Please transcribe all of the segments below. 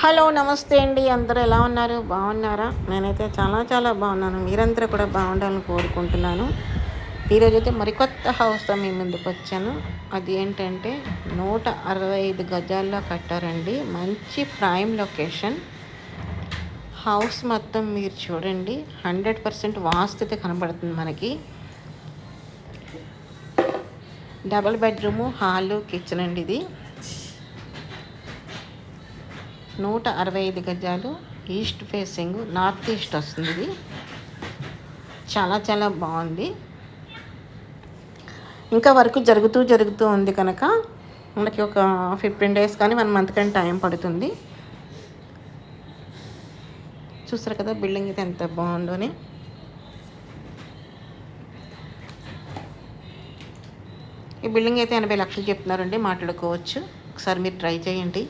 Hello నమస్తే అండి. అందరూ ఎలా ఉన్నారు? బాగున్నారా? నేనైతే చాలా చాలా బాగున్నాను. మీరందరూ కూడా బాగుండాలని కోరుకుంటున్నాను. ఈరోజైతే మరికొత్త హౌస్తో మీ ముందుకు వచ్చాను. అది ఏంటంటే 165 గజాల్లో కట్టారండి. మంచి ప్రైమ్ లొకేషన్. హౌస్ మొత్తం మీరు చూడండి, 100% వాస్తు అయితే కనబడుతుంది మనకి. డబుల్ బెడ్రూము, హాలు, కిచెన్ అండి ఇది. 165 గజాలు, ఈస్ట్ ఫేసింగ్, నార్త్ ఈస్ట్ వస్తుంది. ఇది చాలా చాలా బాగుంది. ఇంకా వర్క్ జరుగుతూ ఉంది కనుక మనకి ఒక 15 days కానీ 1 month కానీ టైం పడుతుంది. చూస్తారు కదా బిల్డింగ్ అయితే ఎంత బాగుందోని. ఈ బిల్డింగ్ అయితే 80 లక్షలు చెప్తున్నారండి, మాట్లాడుకోవచ్చు. ఒకసారి మీరు ట్రై చేయండి.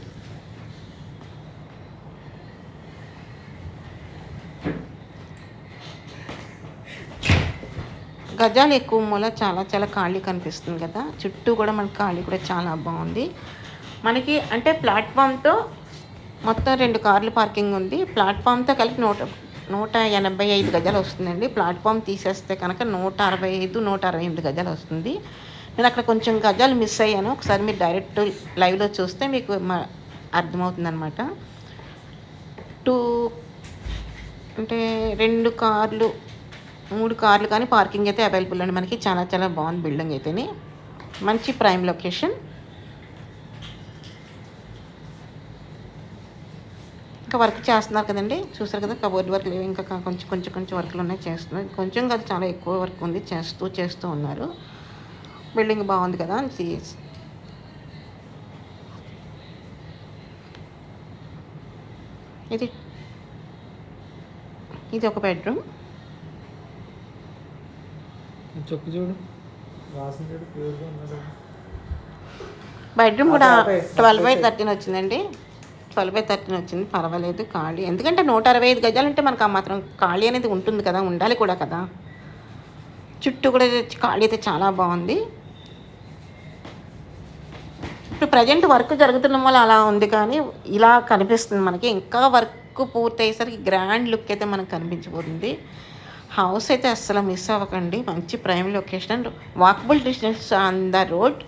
గజాలు ఎక్కువ మూల చాలా చాలా ఖాళీ కనిపిస్తుంది కదా. చుట్టూ కూడా మనకి ఖాళీ కూడా చాలా బాగుంది. మనకి అంటే ప్లాట్ఫామ్తో మొత్తం 2 కార్లు పార్కింగ్ ఉంది. ప్లాట్ఫామ్తో కలిపి 185 గజాలు వస్తుందండి. ప్లాట్ఫామ్ తీసేస్తే కనుక 165 గజాలు వస్తుంది. నేను అక్కడ కొంచెం గజాలు మిస్ అయ్యాను. ఒకసారి మీరు డైరెక్ట్ లైవ్లో చూస్తే మీకు అర్థమవుతుంది అనమాట. 2 అంటే 2 కార్లు 3 కార్లు కానీ పార్కింగ్ అయితే అవైలబుల్ అండి మనకి. చాలా చాలా బాగుంది బిల్డింగ్ అయితేనే. మంచి ప్రైమ్ లొకేషన్. ఇంకా వర్క్ చేస్తున్నారు కదండి, చూస్తారు కదా. కబోర్డ్ వర్క్ లేవు, ఇంకా కొంచెం వర్క్లు ఉన్నాయి, చేస్తున్నారు. కొంచెం కాదు, చాలా ఎక్కువ వర్క్ ఉంది, చేస్తూ ఉన్నారు. బిల్డింగ్ బాగుంది కదా. ఇది ఒక బెడ్రూమ్. బెడ్రూమ్ కూడా 12/13 వచ్చిందండి. 12/13 వచ్చింది, పర్వాలేదు ఖాళీ. ఎందుకంటే 165 గజాలు అంటే మనకు ఆ మాత్రం ఖాళీ అనేది ఉంటుంది కదా, ఉండాలి కూడా కదా. చుట్టూ కూడా ఖాళీ అయితే చాలా బాగుంది. ఇప్పుడు ప్రజెంట్ వర్క్ జరుగుతున్న వల్ల అలా ఉంది, కానీ ఇలా కనిపిస్తుంది మనకి. ఇంకా వర్క్ పూర్తయ్యేసరికి గ్రాండ్ లుక్ అయితే మనకు కనిపించబోతుంది. హౌస్ అయితే అస్సలు మిస్ అవ్వకండి. మంచి prime location, walkable distance on the road.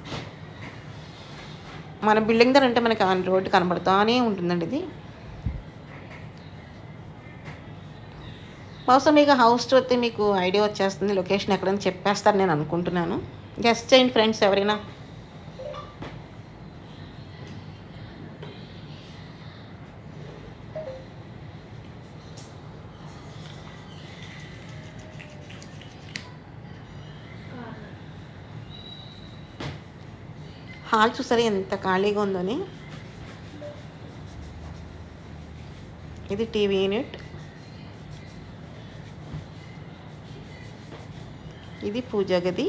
మన బిల్డింగ్ దగ్గర అంటే మనకి ఆన్ రోడ్ కనబడుతూనే ఉంటుందండి ఇది. బహుశా మీకు హౌస్ చూస్తే మీకు ఐడియా వచ్చేస్తుంది, లొకేషన్ ఎక్కడని చెప్పేస్తారు నేను అనుకుంటున్నాను. గెస్ట్ చేయండి ఫ్రెండ్స్ ఎవరైనా. హాల్ చూసారా ఎంత ఖాళీగా ఉందని. ఇది టీవీ యూనిట్, ఇది పూజా గది,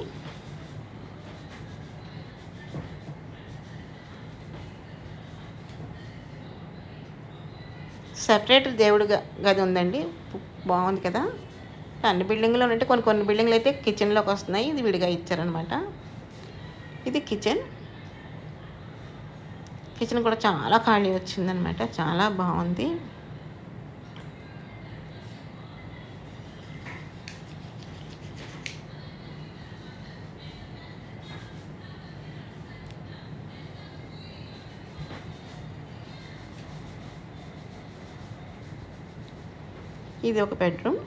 సెపరేట్ దేవుడు గది ఉందండి. బాగుంది కదా. అన్ని బిల్డింగ్లో ఉంటే కొన్ని బిల్డింగ్లు అయితే కిచెన్లోకి వస్తున్నాయి, ఇది విడిగా ఇచ్చారనమాట. ఇది కిచెన్ కూడా చాలా ఖాళీ వచ్చిందనమాట, చాలా బాగుంది. ఇది ఒక బెడ్రూమ్.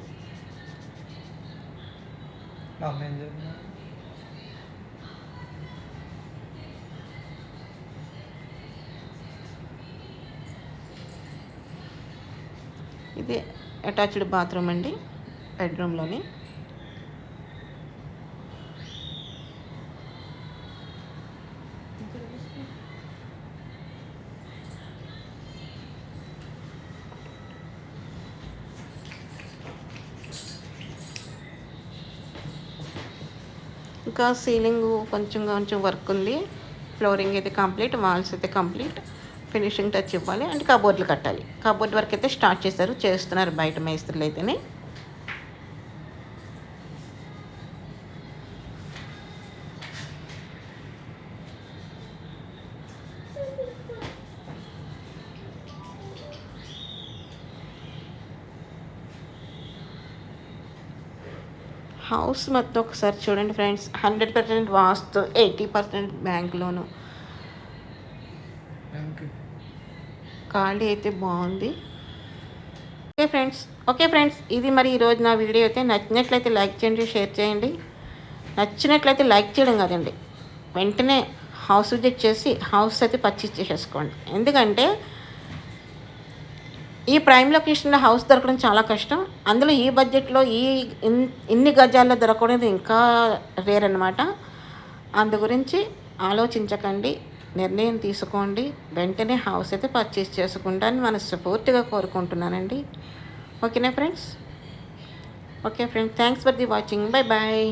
ఇది అటాచ్డ్ బాత్రూమ్ అండి బెడ్రూమ్లోని. ఇంకా సీలింగ్ కొంచెం వర్క్ ఉంది. ఫ్లోరింగ్ అయితే కంప్లీట్, వాల్స్ అయితే కంప్లీట్, ఫినిషింగ్ టచ్ ఇవ్వాలి. అంటే కబోర్డ్లు కట్టాలి. కబోర్డ్ వర్క్ అయితే స్టార్ట్ చేస్తున్నారు బయట మేస్త్రులు అయితేనే. హౌస్ మొత్తం ఒకసారి చూడండి ఫ్రెండ్స్. 100% వాస్తు, 80% బ్యాంక్ లోను. ఖాళీ అయితే బాగుంది. ఓకే ఫ్రెండ్స్, ఇది మరి ఈరోజు నా వీడియో అయితే. నచ్చినట్లయితే లైక్ చేయండి, షేర్ చేయండి. నచ్చినట్లయితే లైక్ చేయడం కాదండి, వెంటనే హౌస్ విజిట్ చేసి హౌస్ అయితే పర్చేస్ చేసేసుకోండి. ఎందుకంటే ఈ ప్రైమ్ లొకేషన్లో హౌస్ దొరకడం చాలా కష్టం. అందులో ఈ బడ్జెట్లో ఇన్ని గజాల్లో దొరకడం ఇంకా రేర్ అనమాట. అందు గురించి ఆలోచించకండి, నిర్ణయం తీసుకోండి. వెంటనే హౌస్ అయితే పర్చేస్ చేసుకుంటానని మనస్ఫూర్తిగా కోరుకుంటున్నానండి. ఓకేనా friends? Okay friends, thanks for the watching. Bye bye.